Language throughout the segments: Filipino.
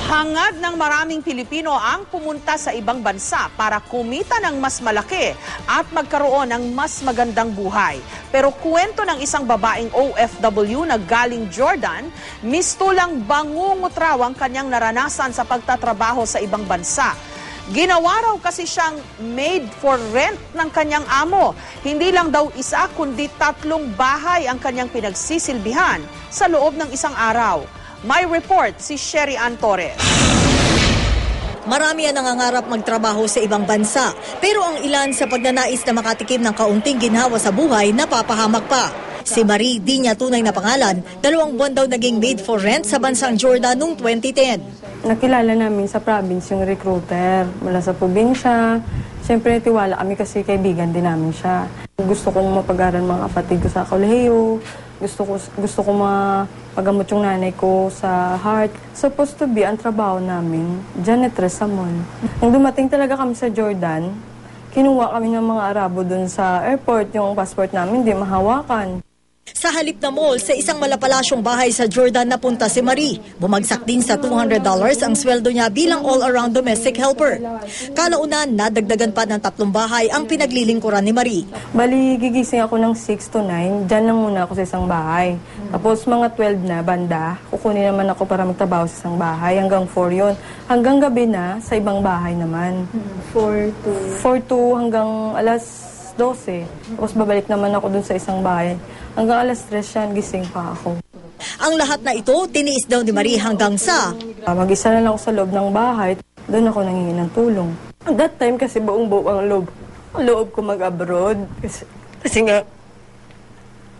Hangad ng maraming Pilipino ang pumunta sa ibang bansa para kumita ng mas malaki at magkaroon ng mas magandang buhay. Pero kwento ng isang babaeng OFW na galing Jordan, mistulang bangungot raw ang kanyang naranasan sa pagtatrabaho sa ibang bansa. Ginawa raw kasi siyang maid for rent ng kanyang amo. Hindi lang daw isa kundi 3 bahay ang kanyang pinagsisilbihan sa loob ng isang araw. May report si Sherry Ann Torres. Marami ang nangangarap magtrabaho sa ibang bansa, pero ang ilan sa pagnanais na makatikim ng kaunting ginhawa sa buhay napapahamak pa. Si Marie, di niya tunay na pangalan, 2 buwan daw naging maid for rent sa bansang Jordan noong 2010. Nakilala namin sa province yung recruiter mula sa probinsya. Siyempre, tiwala kami kasi kaibigan din namin siya. Gusto kong mapag-aral mga kapatid ko sa kolehiyo. Gusto ko mapagamot yung nanay ko sa heart. Supposed to be ang trabaho namin, janitress sa mall. Nung dumating talaga kami sa Jordan, kinuha kami ng mga Arabo dun sa airport. Yung passport namin hindi mahawakan. Sa halip na mall, sa isang malapalasyong bahay sa Jordan napunta si Marie. Bumagsak din sa $200 ang sweldo niya bilang all-around domestic helper. Kalaunan, nadagdagan pa ng 3 bahay ang pinaglilingkuran ni Marie. Bali, gigising ako ng 6 to 9. Diyan lang muna ako sa isang bahay. Tapos mga 12 na, banda, kukunin naman ako para magtrabaho sa isang bahay. Hanggang 4 yun. Hanggang gabi na, sa ibang bahay naman. 4 to hanggang alas 12. Tapos babalik naman ako dun sa isang bahay. Hanggang alas 3 yan, gising pa ako. Ang lahat na ito, tiniis daw ni Marie hanggang sa... Mag-isa na lang ako sa loob ng bahay. Doon ako nangingi ng tulong. At that time kasi buong-buo ang loob ko mag-abroad. Kasi nga,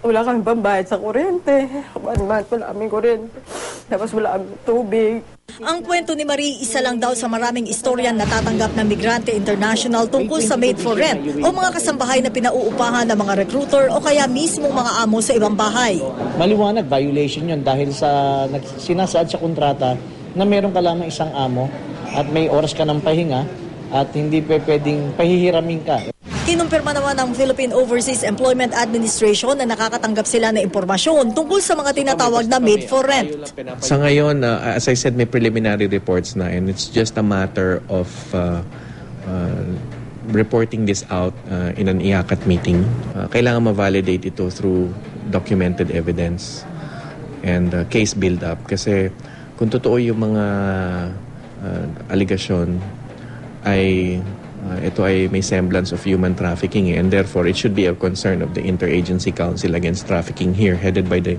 wala kami pambayad sa kuryente. 1 month, wala kaming kuryente. Tapos wala kaming tubig. Ang kwento ni Marie, isa lang daw sa maraming istorya natatanggap ng Migrante International tungkol sa maid for rent o mga kasambahay na pinauupahan ng mga recruiter o kaya mismo mga amo sa ibang bahay. Maliwanag, violation yun dahil sa sinasaad sa kontrata na meron ka lamang isang amo at may oras ka ng pahinga at hindi pwedeng pahihiramin ka. Kinumpirma naman ng Philippine Overseas Employment Administration na nakakatanggap sila ng impormasyon tungkol sa mga tinatawag na maid for rent. Sa ngayon, as I said, may preliminary reports na and it's just a matter of reporting this out in an IACAT meeting. Kailangan ma-validate ito through documented evidence and case build-up kasi kung totoo yung mga aligasyon ay ito ay may semblance of human trafficking and therefore it should be a concern of the Interagency Council Against Trafficking here headed by the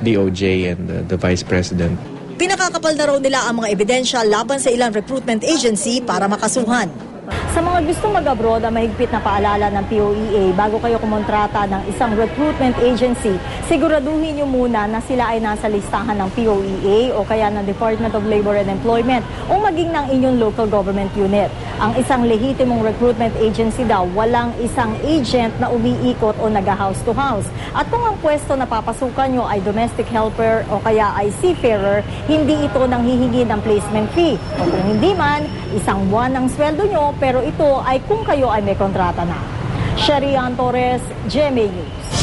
DOJ and the Vice President. Pinakakapal na raw nila ang mga ebidensya laban sa ilang recruitment agency para makasuhan. Sa mga gustong mag-abroad, ang mahigpit na paalala ng POEA bago kayo kumontrata ng isang recruitment agency, siguraduhin niyo muna na sila ay nasa listahan ng POEA o kaya ng Department of Labor and Employment o maging ng inyong local government unit. Ang isang lehitimong recruitment agency daw, walang isang agent na umiikot o nag-house to house. At kung ang pwesto na papasukan nyo ay domestic helper o kaya ay seafarer, hindi ito nang hihingi ng placement fee. O kung hindi man, 1 buwan ang sweldo nyo, pero ito ay kung kayo ay may kontrata na. Sherry Ann Torres, GMA News.